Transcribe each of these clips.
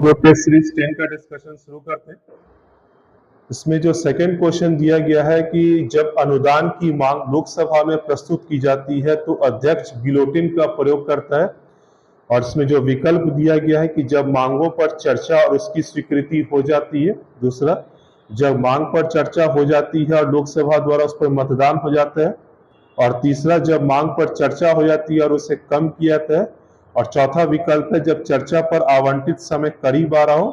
वो test series 10 का discussion शुरू करते हैं। इसमें जो सेकंड क्वेश्चन दिया गया है कि जब अनुदान की मांग लोकसभा में प्रस्तुत की जाती है तो अध्यक्ष गिलोटिन का प्रयोग करता है, और इसमें जो विकल्प दिया गया है कि जब मांगों पर चर्चा और उसकी स्वीकृति हो जाती है, दूसरा जब मांग पर चर्चा हो जाती है और लोकसभा द्वारा उस पर मतदान हो जाता है, और तीसरा जब मांग पर चर्चा हो जाती है और उसे कम किया जाता है, और चौथा विकल्प है जब चर्चा पर आवंटित समय करीब आ रहा हो।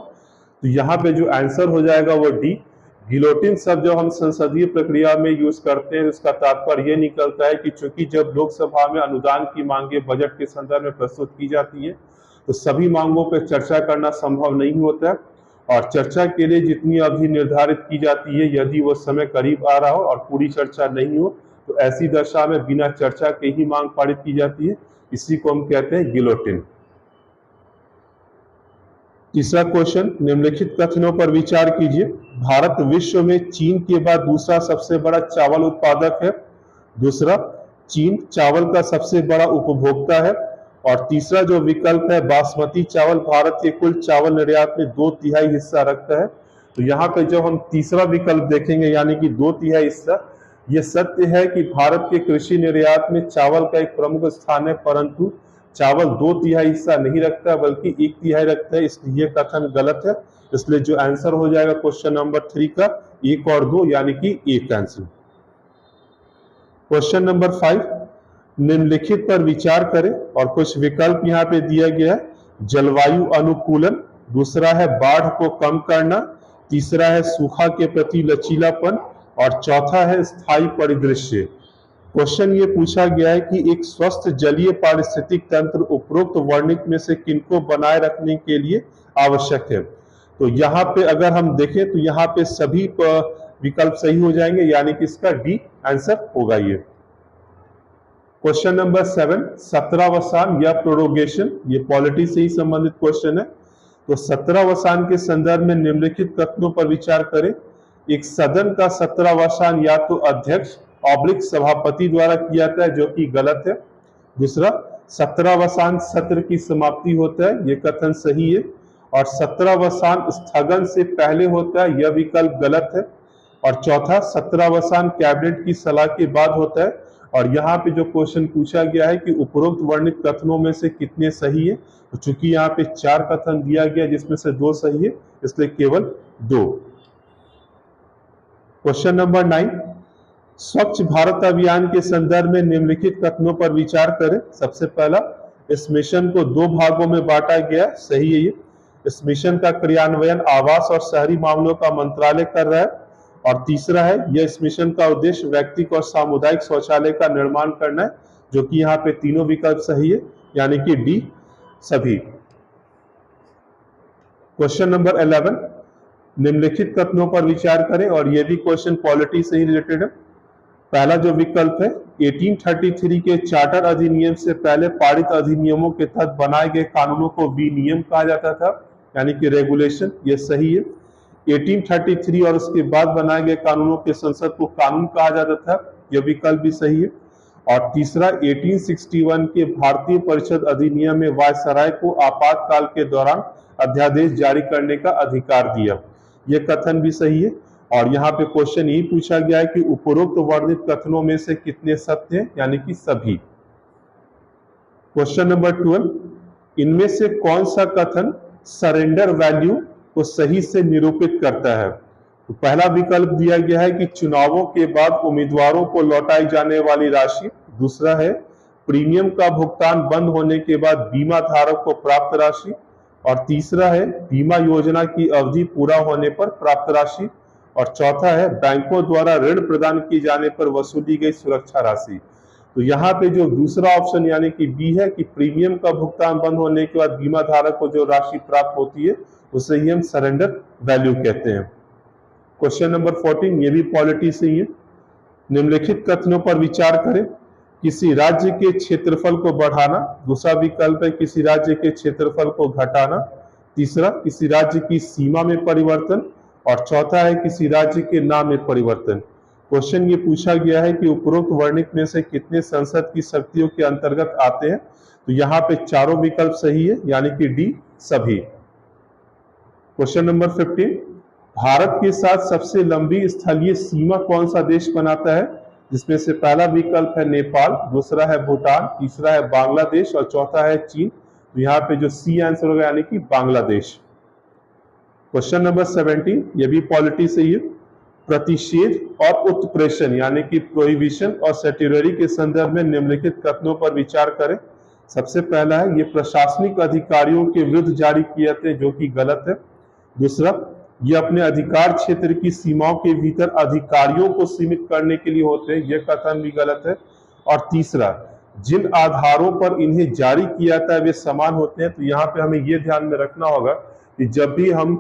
तो यहाँ पे जो आंसर हो जाएगा वो डी। गिलोटिन शब्द जो हम संसदीय प्रक्रिया में यूज करते हैं, इसका तात्पर्य ये निकलता है कि चूंकि जब लोकसभा में अनुदान की मांगे बजट के संदर्भ में प्रस्तुत की जाती है तो सभी मांगों पर चर्चा करना संभव नहीं होता है, और चर्चा के लिए जितनी अवधि निर्धारित की जाती है यदि वो समय करीब आ रहा हो और पूरी चर्चा नहीं हो तो ऐसी दशा में बिना चर्चा के ही मांग पारित की जाती है। इसी को हम कहते हैं गिलोटिन। तीसरा क्वेश्चन, निम्नलिखित कथनों पर विचार कीजिए। भारत विश्व में चीन के बाद दूसरा सबसे बड़ा चावल उत्पादक है। दूसरा, चीन चावल का सबसे बड़ा उपभोक्ता है। और तीसरा जो विकल्प है बासमती चावल भारत के कुल चावल निर्यात में 2/3 हिस्सा रखता है। तो यहाँ पे जब हम तीसरा विकल्प देखेंगे यानी कि 2/3 हिस्सा, ये सत्य है कि भारत के कृषि निर्यात में चावल का एक प्रमुख स्थान है, परंतु चावल 2/3 हिस्सा नहीं रखता बल्कि 1/3 रखता है, इसलिए ये कथन गलत है। इसलिए जो आंसर हो जाएगा क्वेश्चन नंबर 3 का 1 और 2 यानी कि 1 आंसर। क्वेश्चन नंबर 5, निम्नलिखित पर विचार करें और कुछ विकल्प यहाँ पे दिया गया है। जलवायु अनुकूलन, दूसरा है बाढ़ को कम करना, तीसरा है सूखा के प्रति लचीलापन, और चौथा है स्थायी परिदृश्य। क्वेश्चन ये पूछा गया है कि एक स्वस्थ जलीय पारिस्थितिक तंत्र उपरोक्त वर्णित में से किनको बनाए रखने के लिए आवश्यक है। तो यहाँ पे अगर हम देखें तो यहाँ पे सभी विकल्प सही हो जाएंगे, यानी कि इसका डी आंसर होगा ये। क्वेश्चन नंबर 7, 17वां या प्रोरोगेशन, ये पॉलिटी से ही संबंधित क्वेश्चन है। तो 17वां के संदर्भ में निम्नलिखित कथनों पर विचार करें। एक सदन का 17वां या तो अध्यक्ष ऑब्लिक सभापति द्वारा किया जाता है, जो कि गलत है। दूसरा, 17वां सत्र की समाप्ति होता है, यह कथन सही है। और 17वां स्थगन से पहले होता है, यह विकल्प गलत है। और चौथा, 17वां कैबिनेट की सलाह के बाद होता है। और यहाँ पे जो क्वेश्चन पूछा गया है कि उपरोक्त वर्णित कथनों में से कितने सही है, तो चूंकि यहाँ पे 4 कथन दिया गया जिसमें से 2 सही है, इसलिए केवल 2। क्वेश्चन नंबर 9, स्वच्छ भारत अभियान के संदर्भ में निम्नलिखित कथनों पर विचार करें। सबसे पहला, इस मिशन को 2 भागों में बांटा गया, सही है ये। इस मिशन का क्रियान्वयन आवास और शहरी मामलों का मंत्रालय कर रहा है। और तीसरा है, यह इस मिशन का उद्देश्य व्यक्तिगत और सामुदायिक शौचालय का निर्माण करना है, जो कि यहाँ पे तीनों विकल्प सही है, यानी कि डी सभी। क्वेश्चन नंबर 11, निम्नलिखित कथनों पर विचार करें, और यह भी क्वेश्चन पॉलिटी से ही रिलेटेड है। पहला जो विकल्प है, 1833 के चार्टर अधिनियम से पहले पारित अधिनियमों के तहत बनाए गए कानूनों को विनियम कहा जाता था, यानी कि रेगुलेशन, ये सही है। 1833 और उसके बाद बनाए गए कानूनों के संसद को कानून कहा जाता था, यह विकल्प भी सही है। और तीसरा, 1861 के भारतीय परिषद अधिनियम में वायसराय को आपातकाल के दौरान अध्यादेश जारी करने का अधिकार दिया, यह कथन भी सही है। और यहाँ पे क्वेश्चन यही पूछा गया है कि उपरोक्त वर्णित कथनों में से कितने सत्य हैं, यानी कि सभी। क्वेश्चन नंबर 12, इनमें से कौन सा कथन सरेंडर वैल्यू को सही से निरूपित करता है। तो पहला विकल्प दिया गया है कि चुनावों के बाद उम्मीदवारों को लौटाई जाने वाली राशि। दूसरा है, प्रीमियम का भुगतान बंद होने के बाद बीमा धारक को प्राप्त राशि। और तीसरा है, बीमा योजना की अवधि पूरा होने पर प्राप्त राशि। और चौथा है, बैंकों द्वारा ऋण प्रदान किए जाने पर वसूली गई सुरक्षा राशि। तो यहाँ पे जो दूसरा ऑप्शन यानी कि बी है कि प्रीमियम का भुगतान बंद होने के बाद बीमा धारक को जो राशि प्राप्त होती है उसे ही हम सरेंडर वैल्यू कहते हैं। क्वेश्चन नंबर 14, ये भी पॉलिटी से ही है। निम्नलिखित कथनों पर विचार करें। किसी राज्य के क्षेत्रफल को बढ़ाना, दूसरा विकल्प है किसी राज्य के क्षेत्रफल को घटाना। तीसरा, किसी राज्य की सीमा में परिवर्तन। और चौथा है किसी राज्य के नाम में परिवर्तन। क्वेश्चन ये पूछा गया है कि उपरोक्त वर्णित में से कितने संसद की शक्तियों के अंतर्गत आते हैं। तो यहाँ पे चारों विकल्प सही है, यानी कि डी सभी। क्वेश्चन नंबर 15, भारत के साथ सबसे लंबी स्थलीय सीमा कौन सा देश बनाता है? जिसमें से पहला विकल्प है नेपाल, दूसरा है भूटान, तीसरा है बांग्लादेश और चौथा है चीन। तो यहाँ पे जो सी आंसर होगा यानी कि बांग्लादेश। क्वेश्चन नंबर 17, ये भी पॉलिटी से ही है। प्रतिषेध और उत्प्रेषण यानी कि प्रोहिबिशन और सेटिलरी के संदर्भ में निम्नलिखित कथनों पर विचार करें। सबसे पहला है, ये प्रशासनिक अधिकारियों के विरुद्ध जारी किए जाते हैं, जो कि गलत है। दूसरा, ये अपने अधिकार क्षेत्र की सीमाओं के भीतर अधिकारियों को सीमित करने के लिए होते हैं, यह कथन भी गलत है। और तीसरा, जिन आधारों पर इन्हें जारी किया जाता है वे समान होते हैं। तो यहाँ पे हमें यह ध्यान में रखना होगा कि जब भी हम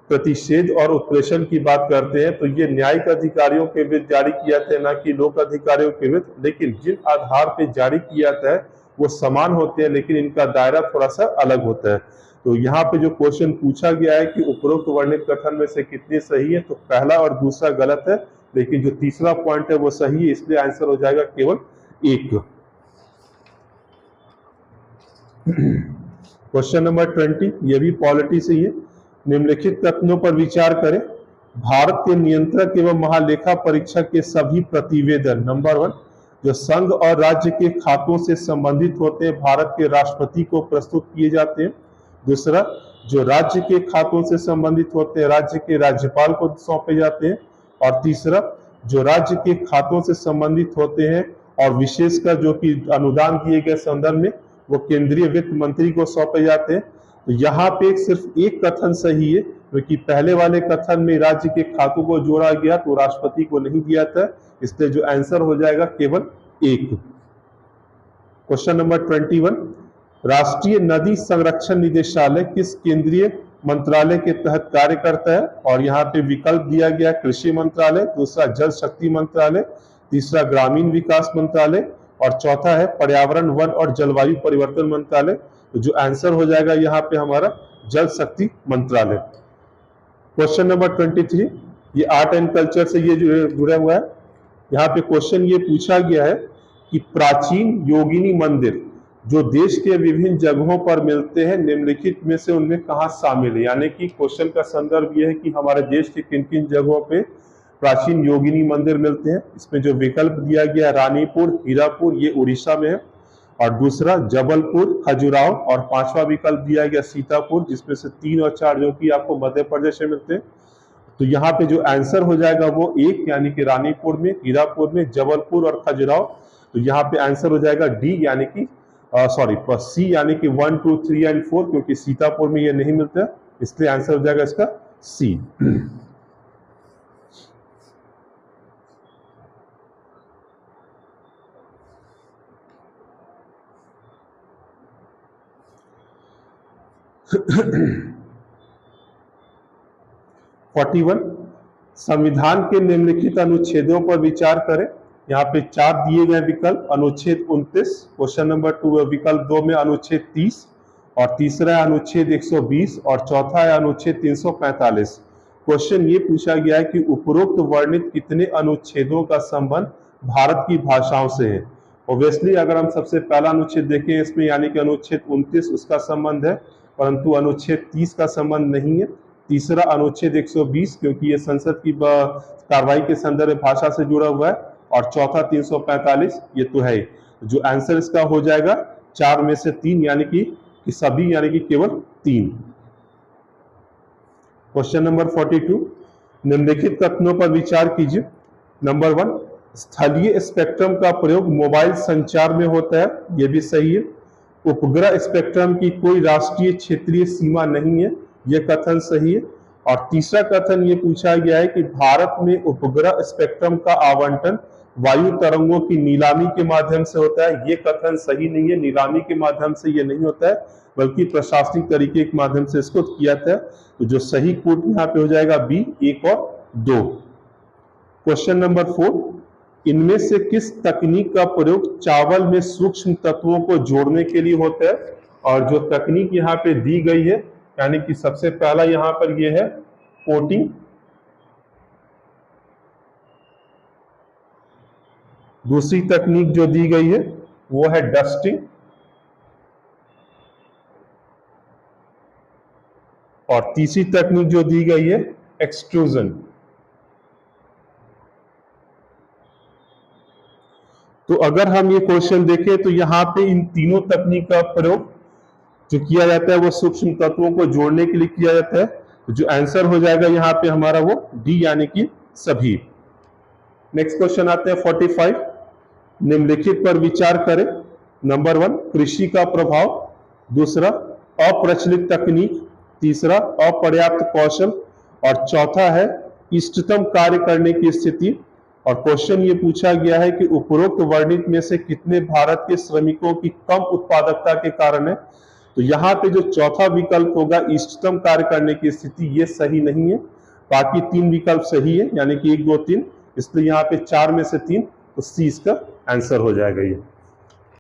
प्रतिषेध और उत्प्रेषण की बात करते हैं तो ये न्यायिक अधिकारियों के विरुद्ध जारी किया जाता है, ना कि लोक अधिकारियों के विरुद्ध। लेकिन जिन आधार पे जारी किया जाता है वो समान होते हैं, लेकिन इनका दायरा थोड़ा सा अलग होता है। तो यहाँ पे जो क्वेश्चन पूछा गया है कि उपरोक्त वर्णित कथन में से कितने सही है, तो पहला और दूसरा गलत है, लेकिन जो तीसरा पॉइंट है वो सही है, इसलिए आंसर हो जाएगा केवल एक। क्वेश्चन नंबर 20, ये भी पॉलिटी से ही है। निम्नलिखित कथनों पर विचार करें। भारत के नियंत्रक एवं महालेखा परीक्षक के सभी प्रतिवेदन, नंबर 1, जो संघ और राज्य के खातों से संबंधित होते हैं, भारत के राष्ट्रपति को प्रस्तुत किए जाते हैं। दूसरा, जो राज्य के खातों से संबंधित होते हैं, राज्य के राज्यपाल को सौंपे जाते हैं। और तीसरा, जो राज्य के खातों से संबंधित होते हैं और विशेषकर जो कि अनुदान दिए गए संदर्भ में, वो केंद्रीय वित्त मंत्री को सौंपे जाते हैं। तो यहाँ पे सिर्फ एक कथन सही है, क्योंकि पहले वाले कथन में राज्य के खातों को जोड़ा गया तो राष्ट्रपति को नहीं दिया था, इसलिए जो आंसर हो जाएगा केवल एक। क्वेश्चन नंबर 21, राष्ट्रीय नदी संरक्षण निदेशालय किस केंद्रीय मंत्रालय के तहत कार्य करता है? और यहाँ पे विकल्प दिया गया कृषि मंत्रालय, दूसरा जल शक्ति मंत्रालय, तीसरा ग्रामीण विकास मंत्रालय और चौथा है पर्यावरण वन और जलवायु परिवर्तन मंत्रालय। तो जो आंसर हो जाएगा यहाँ पे हमारा जल शक्ति मंत्रालय। क्वेश्चन नंबर 23, ये आर्ट एंड कल्चर से ये जुड़ा हुआ है। यहाँ पे क्वेश्चन ये पूछा गया है कि प्राचीन योगिनी मंदिर जो देश के विभिन्न जगहों पर मिलते हैं, निम्नलिखित में से उनमें कहाँ शामिल है? यानी कि क्वेश्चन का संदर्भ यह है कि हमारे देश के किन किन जगहों पे प्राचीन योगिनी मंदिर मिलते हैं। इसमें जो विकल्प दिया गया रानीपुर, हीरापुर, ये उड़ीसा में है। और दूसरा जबलपुर, खजुराहो और पांचवा विकल्प दिया गया सीतापुर, जिसमें से 3 और 4 जो कि आपको मध्य प्रदेश में मिलते हैं। तो यहाँ पे जो आंसर हो जाएगा वो एक, यानी कि रानीपुर में, हीरापुर में, जबलपुर और खजुराहो। तो यहाँ पे आंसर हो जाएगा डी, यानी कि सी, यानी कि 1, 2, 3 एंड 4, क्योंकि सीतापुर में ये नहीं मिलता, इसलिए आंसर हो जाएगा इसका सी। संविधान के निम्नलिखित अनुच्छेदों पर विचार करें। यहाँ पे 4 दिए गए विकल्प। अनुच्छेद 29, क्वेश्चन नंबर 2 विकल्प 2 में अनुच्छेद 30 और तीसरा है अनुच्छेद 120 और चौथा है अनुच्छेद 345। क्वेश्चन ये पूछा गया है कि उपरोक्त वर्णित कितने अनुच्छेदों का संबंध भारत की भाषाओं से है? ऑब्वियसली अगर हम सबसे पहला अनुच्छेद देखें इसमें, यानी कि अनुच्छेद 29 उसका संबंध है, परंतु अनुच्छेद 30 का संबंध नहीं है। तीसरा अनुच्छेद 120, क्योंकि ये संसद की कार्रवाई के संदर्भ में भाषा से जुड़ा हुआ है। और चौथा 345, ये तो है। जो आंसर इसका हो जाएगा 4 में से 3, यानी कि सभी, यानी कि केवल 3। क्वेश्चन नंबर 42, निम्नलिखित कथनों पर विचार कीजिए। नंबर 1, स्थलीय स्पेक्ट्रम का प्रयोग मोबाइल संचार में होता है, यह भी सही है। उपग्रह स्पेक्ट्रम की कोई राष्ट्रीय क्षेत्रीय सीमा नहीं है, यह कथन सही है। और तीसरा कथन ये पूछा गया है कि भारत में उपग्रह स्पेक्ट्रम का आवंटन वायु तरंगों की नीलामी के माध्यम से होता है, ये कथन सही नहीं है। नीलामी के माध्यम से ये नहीं होता है, बल्कि प्रशासनिक तरीके के माध्यम से इसको किया जाता है। तो जो सही कोड यहाँ पे हो जाएगा बी, 1 और 2। क्वेश्चन नंबर 4, इनमें से किस तकनीक का प्रयोग चावल में सूक्ष्म तत्वों को जोड़ने के लिए होता है? और जो तकनीक यहाँ पे दी गई है, यानी कि सबसे पहला यहाँ पर यह है कोटिंग, दूसरी तकनीक जो दी गई है वो है डस्टिंग, और तीसरी तकनीक जो दी गई है एक्सट्रूजन। तो अगर हम ये क्वेश्चन देखें तो यहाँ पे इन तीनों तकनीक का प्रयोग जो किया जाता है वो सूक्ष्म तत्वों को जोड़ने के लिए किया जाता है। तो जो आंसर हो जाएगा यहाँ पे हमारा वो डी, यानी कि सभी। नेक्स्ट क्वेश्चन आते हैं 45। निम्नलिखित पर विचार करें। नंबर 1 कृषि का प्रभाव, दूसरा अप्रचलित तकनीक, तीसरा अपर्याप्त कौशल और चौथा है इष्टतम कार्य करने की स्थिति। और क्वेश्चन ये पूछा गया है कि उपरोक्त वर्णित में से कितने भारत के श्रमिकों की कम उत्पादकता के कारण है। तो यहाँ पे जो चौथा विकल्प होगा इष्टतम कार्य करने की स्थिति, ये सही नहीं है। बाकी 3 विकल्प सही है, यानी कि 1, 2, 3, इसलिए यहाँ पे 4 में से 3, तो सी इसका आंसर हो जाएगा ये।